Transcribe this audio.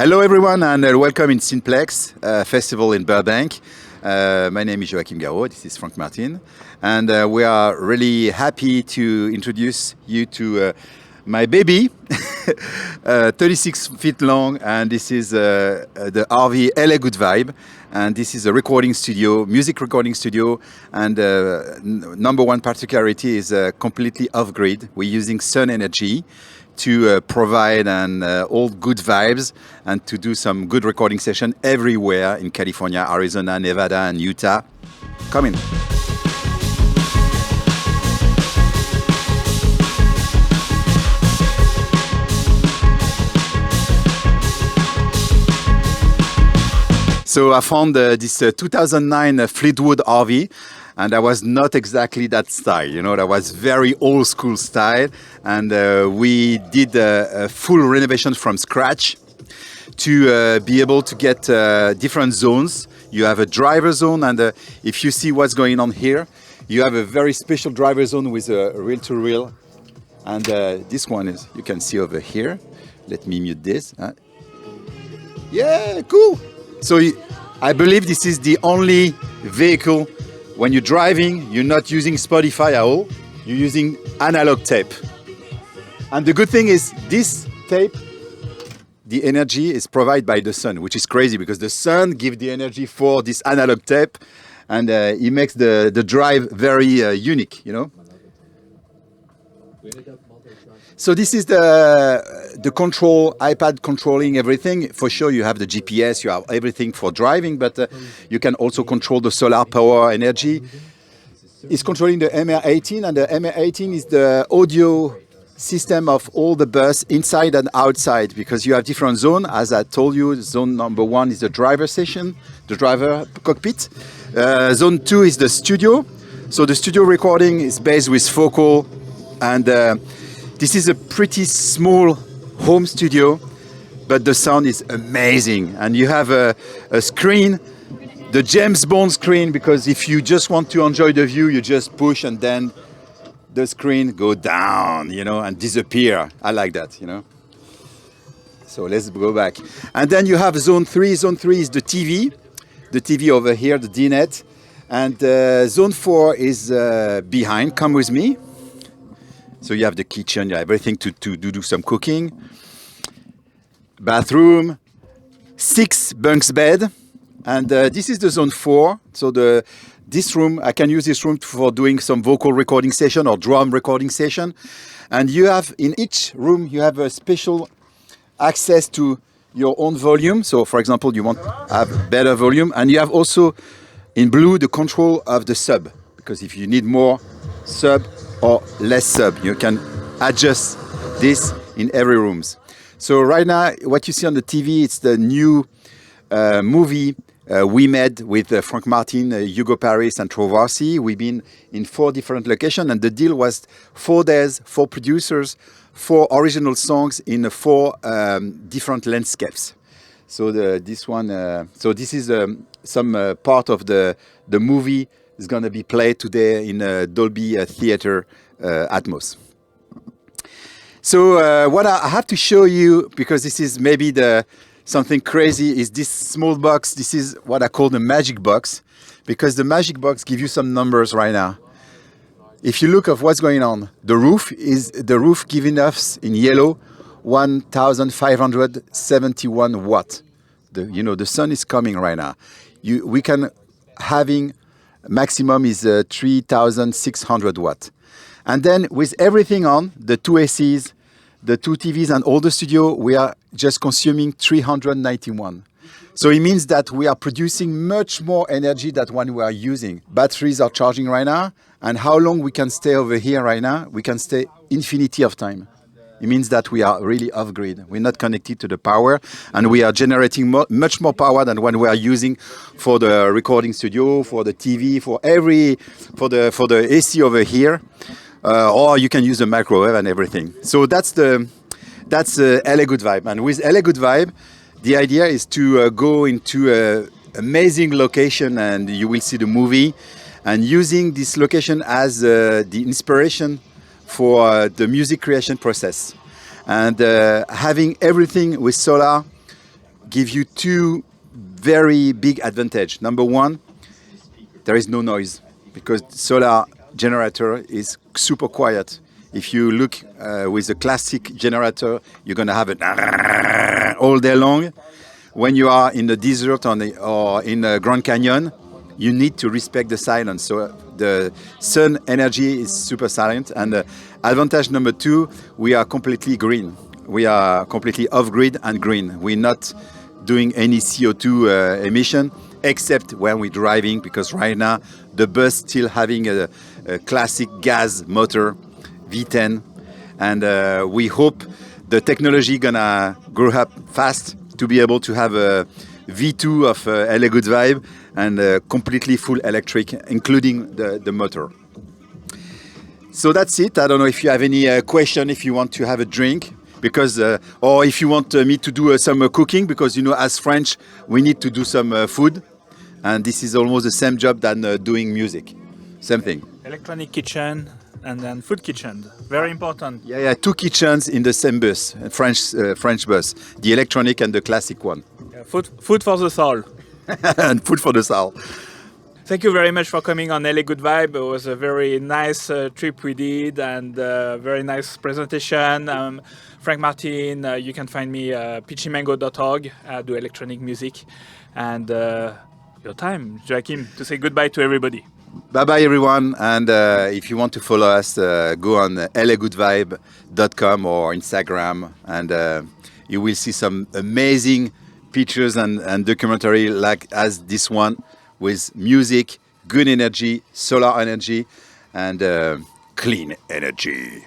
Hello everyone and welcome in Synthplex festival in Burbank. My name is Joachim Garraud, this is Frank Martin, and we are really happy to introduce you to my baby, 36 feet long, and this is the RV LA Good Vibe, and this is a recording studio, music recording studio, and number one particularity is completely off-grid. We're using sun energy to provide all good vibes and to do some good recording session everywhere in California, Arizona, Nevada, and Utah. Come in. So I found this 2009 Fleetwood RV, and I was not exactly that style, you know, that was very old school style. And we did a full renovation from scratch to be able to get different zones. You have a driver zone, and if you see what's going on here, you have a very special driver zone with a reel-to-reel. And this one is, you can see over here. Let me mute this. Yeah, cool. So I believe this is the only vehicle when you're driving, you're not using Spotify at all, you're using analog tape. And the good thing is this tape, the energy is provided by the sun, which is crazy because the sun gives the energy for this analog tape, and it makes the drive very unique, you know. So this is the control, iPad controlling everything. For sure you have the GPS, you have everything for driving, but you can also control the solar power energy. It's controlling the MR18, and the MR18 is the audio system of all the bus inside and outside, because you have different zones. As I told you, zone number 1 is the driver session, the driver cockpit. Zone 2 is the studio. So the studio recording is based with focal, and this is a pretty small home studio, but the sound is amazing. And you have a screen, the James Bond screen, because if you just want to enjoy the view, you just push and then the screen go down, you know, and disappear. I like that, you know. So let's go back. And then you have zone 3. Zone 3 is the TV over here, the DNet. And zone 4 is behind. Come with me. So you have the kitchen, you have everything to do some cooking. Bathroom, 6 bunks bed. And this is the zone 4. So this room, I can use this room for doing some vocal recording session or drum recording session. And you have, in each room, you have a special access to your own volume. So for example, you want to have better volume. And you have also, in blue, the control of the sub. Because if you need more sub, or less sub, you can adjust this in every rooms. So right now, what you see on the TV, it's the new movie we made with Frank Martin, Hugo Paris, and Trovarsi. We've been in 4 different locations, and the deal was 4 days, 4 producers, 4 original songs in 4 different landscapes. So this is some part of the movie is going to be played today in Dolby Theater Atmos. So what I have to show you, because this is maybe something crazy, is this small box. This is what I call the magic box, because the magic box gives you some numbers right now. If you look at what's going on, the roof giving us in yellow 1,571 watt. The sun is coming right now. We can having maximum is 3,600 watt. And then with everything on, the 2 ACs, the 2 TVs and all the studio, we are just consuming 391. So it means that we are producing much more energy than when we are using. Batteries are charging right now. And how long we can stay over here right now? We can stay infinity of time. It means that we are really off-grid. We're not connected to the power, and we are generating much more power than when we are using for the recording studio, for the TV, for the AC over here, or you can use the microwave and everything. So that's LA Good Vibe. And with LA Good Vibe, the idea is to go into an amazing location, and you will see the movie, and using this location as the inspiration for the music creation process. And having everything with solar give you two very big advantage. Number one, there is no noise because solar generator is super quiet. If you look with a classic generator, you're going to have it all day long. When you are in the desert or in the Grand Canyon, you need to respect the silence. So the sun energy is super silent. And advantage number two, we are completely green. We are completely off-grid and green. We're not doing any CO2 emission, except when we're driving, because right now the bus still having a classic gas motor, V10. And we hope the technology gonna grow up fast to be able to have a V2 of LA Good Vibe and completely full electric, including the motor. So that's it. I don't know if you have any question, if you want to have a drink, because or if you want me to do some cooking, because as French we need to do some food, and this is almost the same job than doing music. Same thing. Electronic kitchen and then food kitchen. Very important. Yeah, two kitchens in the same bus, French bus, the electronic and the classic one. Yeah, food for the soul. And food for the soul. Thank you very much for coming on LA Good Vibe. It was a very nice trip we did and very nice presentation. Frank Martin, you can find me pitchymango.org. I do electronic music. And your time, Joachim, to say goodbye to everybody. Bye-bye, everyone. And if you want to follow us, go on lagoodvibe.com or Instagram, and you will see some amazing pictures and documentary like as this one, with music, good energy, solar energy, and clean energy.